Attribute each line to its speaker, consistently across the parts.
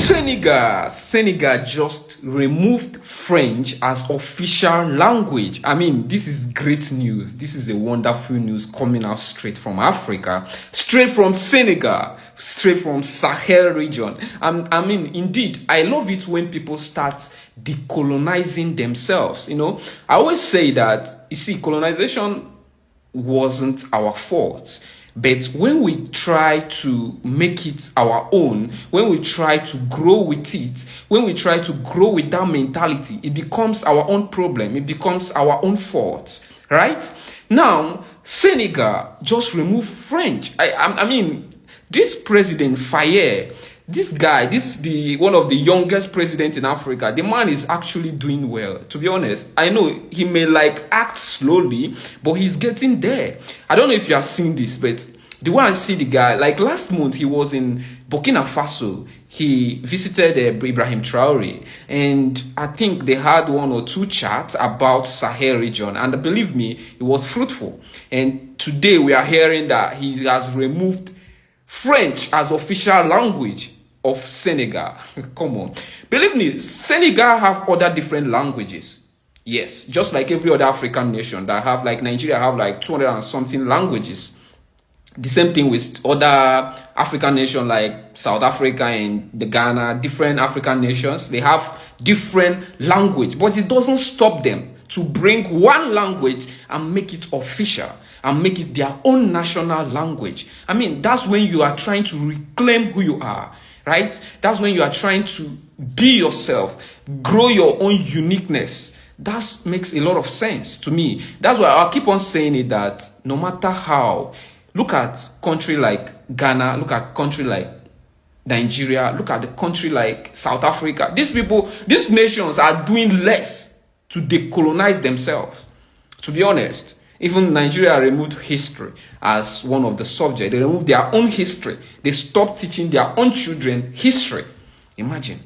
Speaker 1: Senegal just removed French as official language. I mean, this is great news. This is a wonderful news coming out straight from Africa, straight from Senegal, straight from Sahel region. I mean, indeed, I love it when people start decolonizing themselves. You know, I always say that, you see, colonization wasn't our fault. But when we try to make it our own, when we try to grow with it, when we try to grow with that mentality, it becomes our own problem. It becomes our own fault, right? Now, Senegal just removed French. I mean, this president Faye, this guy, one of the youngest presidents in Africa. The man is actually doing well. To be honest, I know he may like act slowly, but he's getting there. I don't know if you have seen this, but the way I see the guy, like last month, he was in Burkina Faso. He visited Ibrahim Traore, and I think they had 1 or 2 chats about Sahel region, and believe me, it was fruitful. And today we are hearing that he has removed French as official language of Senegal. Come on. Believe me, Senegal have other different languages. Yes, just like every other African nation that have, like Nigeria have like 200 and something languages. The same thing with other African nations like South Africa and the Ghana, different African nations. They have different language, but it doesn't stop them to bring one language and make it official and make it their own national language. I mean, that's when you are trying to reclaim who you are. Right? That's when you are trying to be yourself, grow your own uniqueness. That makes a lot of sense to me. That's why I'll keep on saying it, that no matter how, look at country like Ghana, look at country like Nigeria, look at the country like South Africa. These people, these nations are doing less to decolonize themselves. To be honest, even Nigeria removed history as one of the subjects. They removed their own history. They stopped teaching their own children history. Imagine.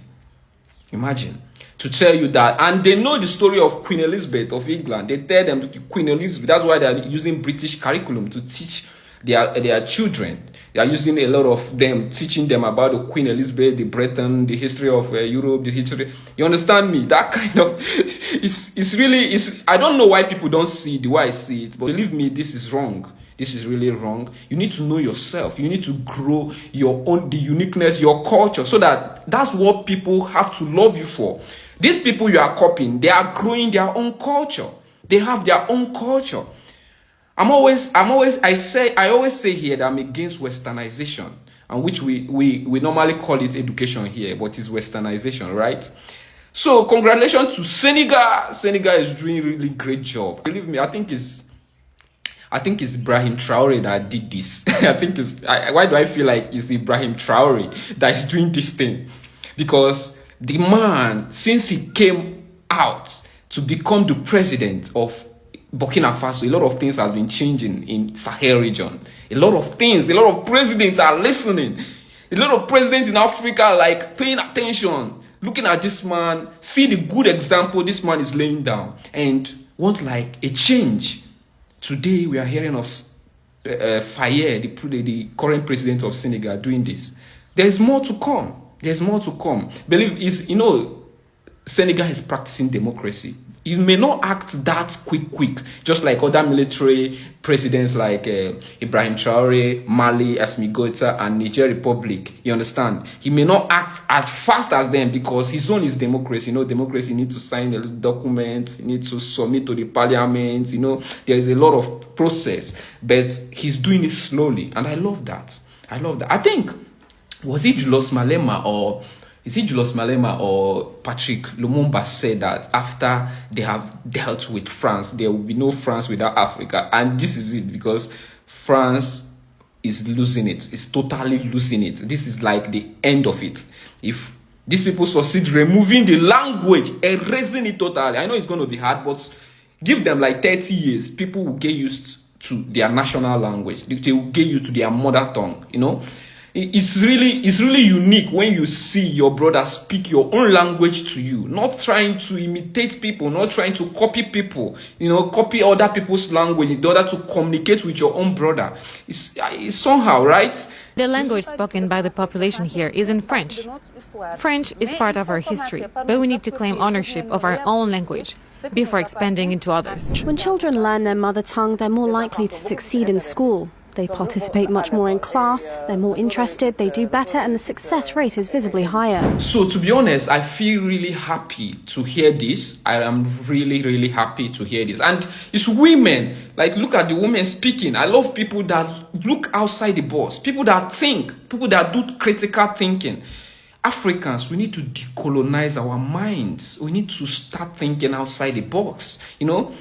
Speaker 1: To tell you that. And they know the story of Queen Elizabeth of England. They tell them Queen Elizabeth. That's why they're using British curriculum to teach their children. They are using a lot of them, teaching them about the Queen Elizabeth, the Britain, the history of Europe, the history. You understand me? That kind of, it's really, I don't know why people don't see it the way I see it, but believe me, this is wrong. This is really wrong. You need to know yourself. You need to grow your own, the uniqueness, your culture, so that's what people have to love you for. These people you are copying, they are growing their own culture. They have their own culture. I always say here that I'm against westernization, and which we normally call it education here, but it's westernization, right? So congratulations to Senegal. Senegal is doing really great job. Believe me, I think it's Ibrahim Traore that did this. Why do I feel like it's Ibrahim Traore that is doing this thing? Because the man, since he came out to become the president of Burkina Faso, a lot of things have been changing in Sahel region. A lot of presidents are listening. A lot of presidents in Africa are like paying attention, looking at this man, see the good example this man is laying down, and want like a change. Today we are hearing of Faye, the current president of Senegal, doing this. There's more to come. Believe Senegal is practicing democracy. It may not act that quick, just like other military presidents like Ibrahim Traore, Mali, Assimi Goïta, and Niger Republic. You understand? He may not act as fast as them because his own is democracy. You know, democracy needs to sign a document, he needs to submit to the parliament. You know, there is a lot of process, but he's doing it slowly, and I love that. I think, was it Julius Malema or Patrick Lumumba said that after they have dealt with France, there will be no France without Africa. And this is it, because France is losing it. It's totally losing it. This is like the end of it. If these people succeed removing the language, erasing it totally, I know it's going to be hard, but give them like 30 years, people will get used to their national language. They will get used to their mother tongue, you know. It's really unique when you see your brother speak your own language to you, not trying to imitate people, not trying to copy people, copy other people's language in order to communicate with your own brother. It's somehow, right?
Speaker 2: The language spoken by the population here is in French. French is part of our history, but we need to claim ownership of our own language before expanding into others.
Speaker 3: When children learn their mother tongue, they're more likely to succeed in school. They participate much more in class, they're more interested, they do better, and the success rate is visibly higher.
Speaker 1: So to be honest, I feel really happy to hear this. I am really happy to hear this. And it's women, like look at the women speaking. I love people that look outside the box, people that think, people that do critical thinking. Africans, we need to decolonize our minds. We need to start thinking outside the box, you know.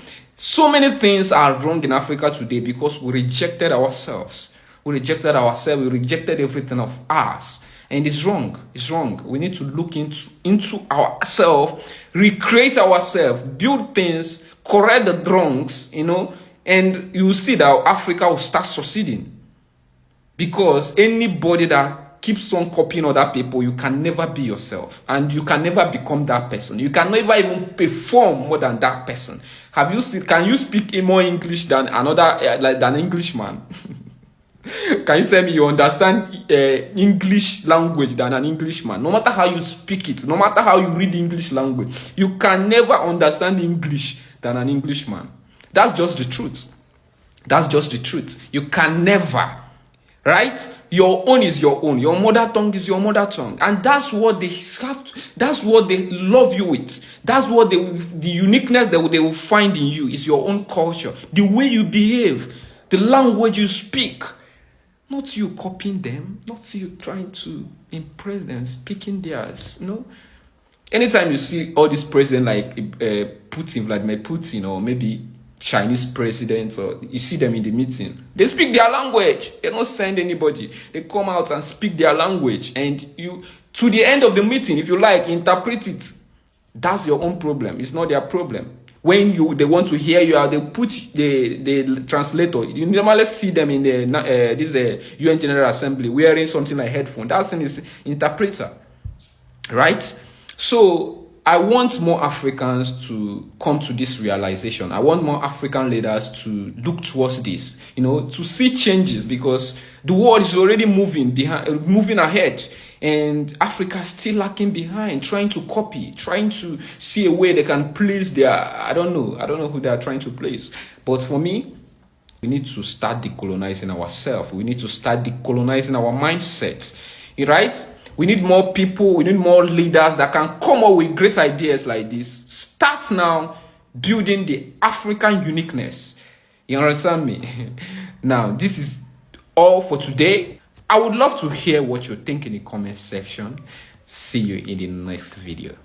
Speaker 1: So many things are wrong in Africa today because we rejected ourselves. We rejected ourselves. We rejected everything of us. And it's wrong. It's wrong. We need to look into ourselves, recreate ourselves, build things, correct the wrongs, you know, and you will see that Africa will start succeeding. Because anybody that keeps on copying other people, you can never be yourself, and you can never become that person. You can never even perform more than that person. Have you seen? Can you speak more English than another than Englishman? Can you tell me you understand English language than an Englishman? No matter how you speak it, no matter how you read English language, you can never understand English than an Englishman. That's just the truth. That's just the truth. You can never, right? Your own is your own. Your mother tongue is your mother tongue. And that's what they have to, that's what they love you with. That's what the uniqueness that they will find in you is your own culture. The way you behave, the language you speak. Not you copying them, not you trying to impress them, speaking theirs, you know. Anytime you see all these presidents like Putin, Vladimir Putin, or maybe Chinese presidents, or you see them in the meeting, they speak their language. They don't send anybody. They come out and speak their language, and you, to the end of the meeting, if you like, interpret it. That's your own problem. It's not their problem. When they want to hear you out, they put the translator. You normally see them in the UN General Assembly wearing something like headphone. That's an interpreter, right? So I want more Africans to come to this realization. I want more African leaders to look towards this, you know, to see changes, because the world is already moving ahead, and Africa is still lacking behind, trying to copy, trying to see a way they can please their, I don't know who they are trying to please. But for me, we need to start decolonizing ourselves. We need to start decolonizing our mindsets, right? We need more people, we need more leaders that can come up with great ideas like this. Start now building the African uniqueness. You understand me? Now, this is all for today. I would love to hear what you think in the comment section. See you in the next video.